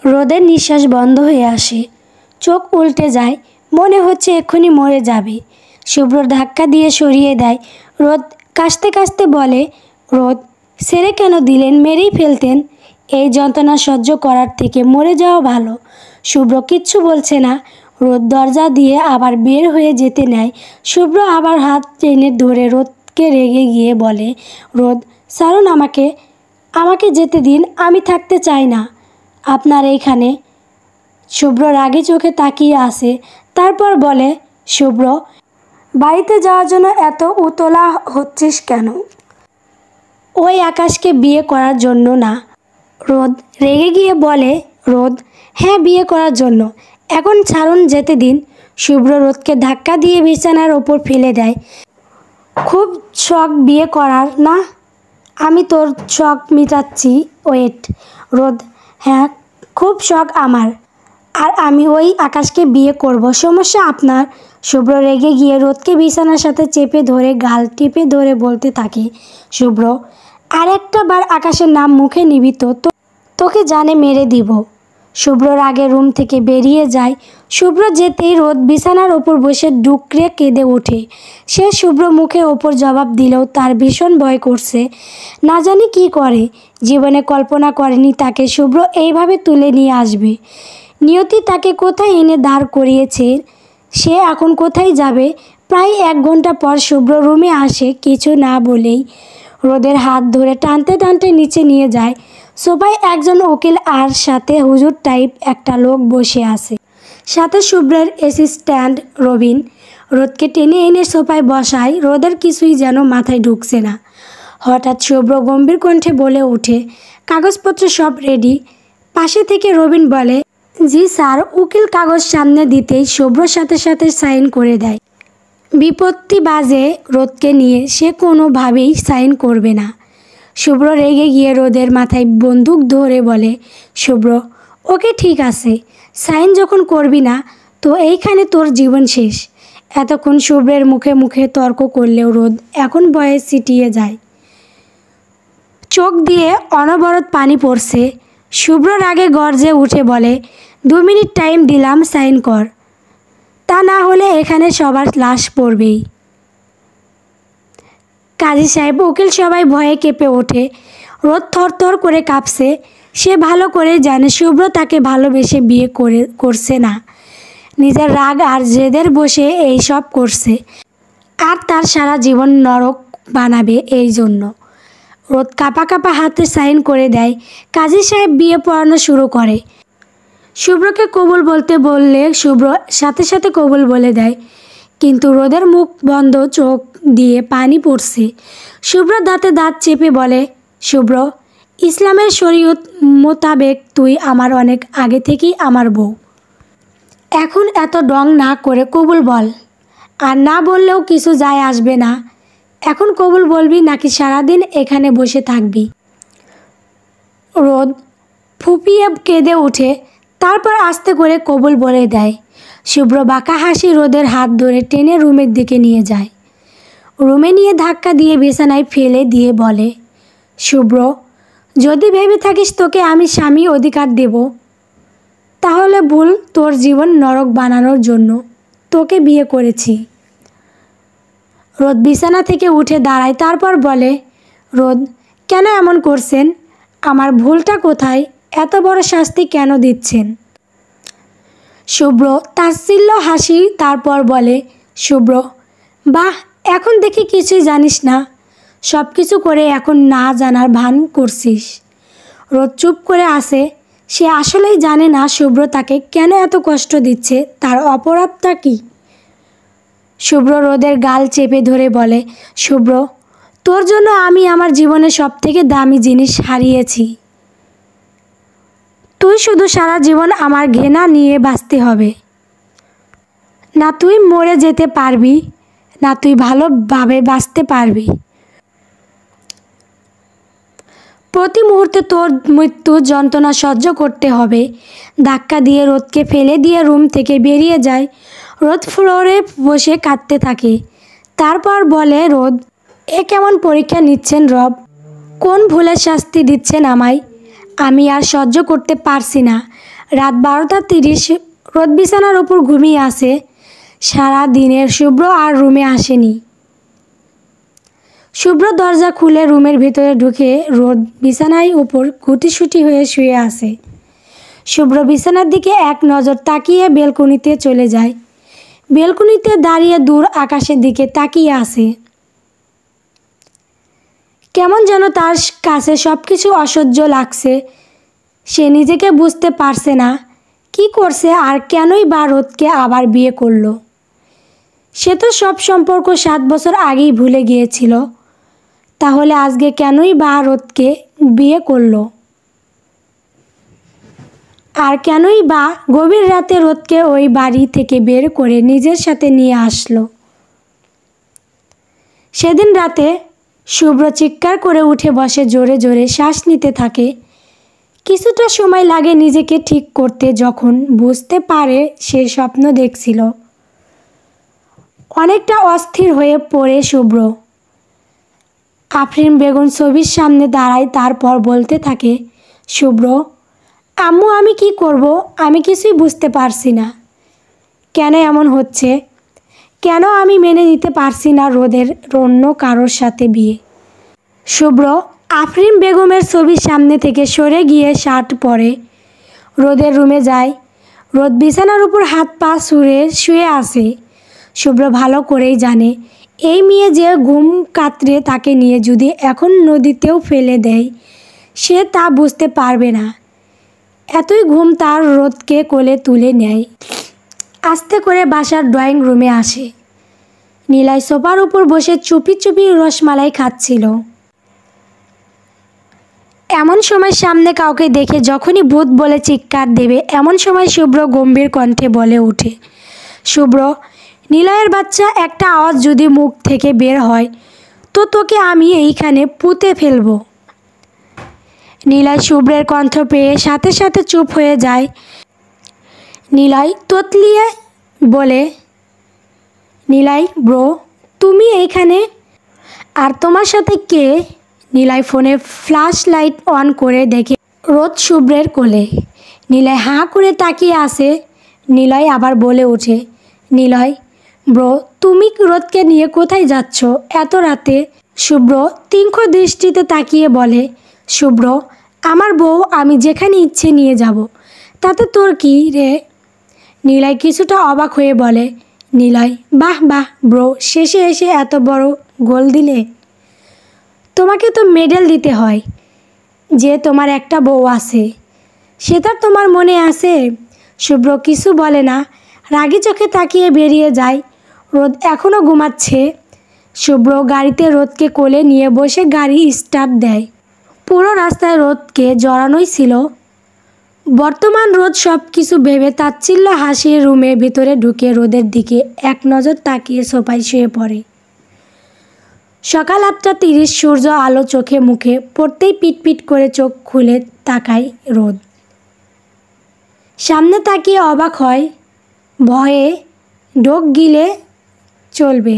রোদের নিঃশ্বাস বন্ধ হয়ে আসে, চোখ উল্টে যায়, মনে হচ্ছে এক্ষুনি মরে যাবে। শুভ্র ধাক্কা দিয়ে সরিয়ে দেয়। রোদ কাশতে কাশতে বলে, রোদ ছেড়ে কেন দিলেন? মেরেই ফেলতেন। এই যন্ত্রণা সহ্য করার থেকে মরে যাওয়া ভালো। শুভ্র কিচ্ছু বলছে না। রোদ দরজা দিয়ে আবার বের হয়ে যেতে নেয়। শুভ্র আবার হাত টেনে ধরে রোদকে রেগে গিয়ে বলে, রোদ ছাড়ুন আমাকে, আমাকে যেতে দিন, আমি থাকতে চাই না আপনার এইখানে। শুভ্র রাগে চোখে তাকিয়ে আসে, তারপর বলে, শুভ্র বাড়িতে যাওয়ার জন্য এত উতলা হচ্ছিস কেন? ওই আকাশকে বিয়ে করার জন্য না। রোদ রেগে গিয়ে বলে, রোদ হ্যাঁ বিয়ে করার জন্য। এখন ছাড়ুন, যেতে দিন। শুভ্র রোদকে ধাক্কা দিয়ে বিছানার ওপর ফেলে দেয়। খুব শখ বিয়ে করার না? আমি তোর শখ মিটাচ্ছি, ওয়েট। রোদ হ্যাঁ খুব শখ আমার, আর আমি ওই আকাশকে বিয়ে করব। সমস্যা আপনার? শুভ্র রেগে গিয়ে রোদকে বিছানার সাথে চেপে ধরে গাল টিপে ধরে বলতে থাকে, শুভ্র আর একটা বার আকাশের নাম মুখে নিবি তো তোকে জানে মেরে দিব। শুভ্র রাগে রুম থেকে বেরিয়ে যায়। শুভ্র যেতেই রোদ বিছানার ওপর বসে ডুকরে কেঁদে ওঠে। সে শুভ্র মুখে ওপর জবাব দিলেও তার ভীষণ ভয় করছে। না জানি কি করে, জীবনে কল্পনা করেনি তাকে শুভ্র এইভাবে তুলে নিয়ে আসবে। নিয়তি তাকে কোথায় এনে দাঁড় করিয়েছে, সে এখন কোথায় যাবে? প্রায় 1 ঘন্টা পর শুভ্র রুমে আসে। কিছু না বলেই রোদের হাত ধরে টানতে টানতে নিচে নিয়ে যায়। সোফায় একজন উকিল আর সাথে হুজুর টাইপ একটা লোক বসে আছে, সাথে শুভ্রের অ্যাসিস্ট্যান্ট রবিন। রোদকে টেনে এনে সোফায় বসায়। রোদের কিছুই যেন মাথায় ঢুকছে না। হঠাৎ শুভ্র গম্ভীর কণ্ঠে বলে ওঠে, কাগজপত্র সব রেডি? পাশে থেকে রবিন বলে, জি স্যার। উকিল কাগজ সামনে দিতেই শুভ্রর সাথে সাথে সাইন করে দেয়। বিপত্তি বাজে রোদকে নিয়ে, সে কোনোভাবেই সাইন করবে না। শুভ্র রেগে গিয়ে রোদের মাথায় বন্দুক ধরে বলে, শুভ্র ওকে ঠিক আছে, সাইন যখন করবি না তো এইখানে তোর জীবন শেষ। এতক্ষণ শুভ্রের মুখে মুখে তর্ক করলেও রোদ এখন ভয়ে সিটিয়ে যায়। চোখ দিয়ে অনবরত পানি পড়ছে। শুভ্র রাগে গর্জে উঠে বলে, 2 মিনিট টাইম দিলাম, সাইন কর, তা না হলে এখানে সবার লাশ পড়বেই। কাজী সাহেব, উকিল সবাই ভয়ে কেঁপে ওঠে। রোদ থরথর করে কাঁপছে। সে ভালো করে জানে শুভ্র তাকে ভালোবেসে বিয়ে করছে না, নিজের রাগ আর জেদের বসে এই সব করছে, আর তার সারা জীবন নরক বানাবে এই জন্য। রোদ কাঁপা কাঁপা হাতে সাইন করে দেয়। কাজী সাহেব বিয়ে পড়ানো শুরু করে। শুভ্রকে কবুল বলতে বললে শুভ্র সাথে সাথে কবুল বলে দেয়, কিন্তু রোদের মুখ বন্ধ, চোখ দিয়ে পানি পড়ছে। শুভ্র দাঁতে দাঁত চেপে বলে, শুভ্র ইসলামের শরীয়ত মোতাবেক তুই আমার অনেক আগে থেকেই আমার বউ। এখন এত ডং না করে কবুল বল, আর না বললেও কিছু যায় আসবে না। এখন কবুল বলবি নাকি সারাদিন এখানে বসে থাকবি? রোদ ফুপিয়ে কেঁদে ওঠে, তারপর আস্তে করে কবুল বলে দেয়। শুভ্র বাঁকা হাসি রোদের হাত ধরে টেনে রুমের দিকে নিয়ে যায়। রুমে নিয়ে ধাক্কা দিয়ে বিছানায় ফেলে দিয়ে বলে, শুভ্র যদি ভেবে থাকিস তোকে আমি স্বামী অধিকার দেব, তাহলে ভুল। তোর জীবন নরক বানানোর জন্য তোকে বিয়ে করেছি। রোদ বিছানা থেকে উঠে দাঁড়ায়, তারপর বলে, রোদ কেন এমন করছেন? আমার ভুলটা কোথায়? এত বড় শাস্তি কেন দিচ্ছেন? শুভ্র তাচ্ছিল্য হাসি, তারপর বলে, শুভ্র বাহ, এখন দেখি কিছুই জানিস না, সব কিছু করে এখন না জানার ভান করছিস। রোদ চুপ করে আসে। সে আসলেই জানে না শুভ্র তাকে কেন এত কষ্ট দিচ্ছে, তার অপরাধটা কী। শুভ্র রোদের গাল চেপে ধরে বলে, শুভ্র তোর জন্য আমি আমার জীবনে সব থেকে দামি জিনিস হারিয়েছি। তুই শুধু সারা জীবন আমার ঘৃণা নিয়ে বাঁচতে হবে। না তুই মরে যেতে পারবি, না তুই ভালোভাবে বাঁচতে পারবি। প্রতি মুহূর্তে তোর মৃত্যু যন্ত্রণা সহ্য করতে হবে। ধাক্কা দিয়ে রোদকে ফেলে দিয়ে রুম থেকে বেরিয়ে যায়। রোদ ফ্লোরে বসে কাঁদতে থাকে। তারপর বলে, রোদ এ কেমন পরীক্ষা নিচ্ছেন রব? কোন ভুলের শাস্তি দিচ্ছেন আমায়? আমি আর সহ্য করতে পারছি না। রাত 12:30 রোদ বিছানার ওপর ঘুমিয়ে আছে। সারা দিনের শুভ্র আর রুমে আসেনি। শুভ্র দরজা খুলে রুমের ভিতরে ঢুকে রোদ বিছানায় উপর গুটিসুটি হয়ে শুয়ে আছে। শুভ্র বিছানার দিকে এক নজর তাকিয়ে বেলকনিতে চলে যায়। বেলকনিতে দাঁড়িয়ে দূর আকাশের দিকে তাকিয়ে আছে। কেমন যেন তার কাছে সব কিছু অসহ্য লাগছে। সে নিজেকে বুঝতে পারছে না কি করছে আর কেনই বা রোদকে আবার বিয়ে করলো। সে তো সব সম্পর্ক 7 বছর আগেই ভুলে গিয়েছিল। তাহলে আজকে কেনই বা রোদকে বিয়ে করলো? আর কেনই বা গভীর রাতে রোদকে ওই বাড়ি থেকে বের করে নিজের সাথে নিয়ে আসলো? সেদিন রাতে শুভ্র চিৎকার করে উঠে বসে, জোরে জোরে শ্বাস নিতে থাকে। কিছুটা সময় লাগে নিজেকে ঠিক করতে। যখন বুঝতে পারে সে স্বপ্ন দেখছিল, অনেকটা অস্থির হয়ে পড়ে শুভ্র। আফরিন বেগম ছবির সামনে দাঁড়ায়, তারপর বলতে থাকে, শুভ্র আম্মু, আমি কি করব? আমি কিছুই বুঝতে পারছি না। কেন এমন হচ্ছে? কেন আমি মেনে নিতে পারছি না রোদের অন্য কারোর সাথে বিয়ে? শুভ্র আফরিন বেগমের ছবির সামনে থেকে সরে গিয়ে শার্ট পরে রোদের রুমে যায়। রোদ বিছানার উপর হাত পা ছুঁড়ে শুয়ে আছে। শুভ্র ভালো করেই জানে এই মেয়ে যে ঘুম কাতরে তাকে নিয়ে যদি এখন নদীতেও ফেলে দেয় সে তা বুঝতে পারবে না। এতই ঘুম তার রোদকে কোলে তুলে নেয়। আস্তে করে বাসার ড্রয়িং রুমে আসে। নীলাই সোফার উপর বসে চুপি চুপি রসমালাই খাচ্ছিল। এমন সময় সামনে কাউকে দেখে যখনই ভূত বলে চিৎকার দেবে এমন সময় শুভ্র গম্ভীর কণ্ঠে বলে ওঠে, শুভ্র, নিলয়ের বাচ্চা, একটা আওয়াজ যদি মুখ থেকে বের হয় তো তোকে আমি এইখানে পুঁতে ফেলবো। নিলয় শুভ্রের কণ্ঠ পেয়ে সাথে সাথে চুপ হয়ে যায়। নিলয় তোতলিয়ে বলে, নিলয় ব্রো, তুমি এইখানে? আর তোমার সাথে কে? নিলয় ফোনে ফ্ল্যাশ লাইট অন করে দেখে রোদ শুভ্রের কোলে। নিলয় হাঁ করে তাকিয়ে আসে। নিলয় আবার বলে ওঠে, নিলয় ব্রো, তুমি রোদকে নিয়ে কোথায় যাচ্ছ এত রাতে? শুভ্র তীক্ষ্ণ দৃষ্টিতে তাকিয়ে বলে, শুভ্র, আমার বউ, আমি যেখানে ইচ্ছে নিয়ে যাব, তাতে তোর কি রে? নিলয় কিছুটা অবাক হয়ে বলে, নিলয়, বাহ বাহ ব্রো, শেষে এসে এত বড় গোল দিলে। তোমাকে তো মেডেল দিতে হয় যে তোমার একটা বউ আছে, সেটা তোমার মনে আছে? শুভ্র কিছু বলে না, রাগী চোখে তাকিয়ে বেরিয়ে যায়। রোদ এখনও ঘুমাচ্ছে। শুভ্র গাড়িতে রোদকে কোলে নিয়ে বসে গাড়ি স্টার্ট দেয়। পুরো রাস্তায় রোদকে জড়ানোই ছিল। বর্তমান রোদ সব কিছু ভেবে তাচ্ছিল্য হাসি রুমের ভিতরে ঢুকে রোদের দিকে এক নজর তাকিয়ে সোফায় শুয়ে পড়ে। সকাল 8:30, সূর্য আলো চোখে মুখে পড়তেই পিটপিট করে চোখ খুলে তাকায় রোদ। সামনে তাকিয়ে অবাক হয়, ভয়ে ঢোক গিলে চলবে।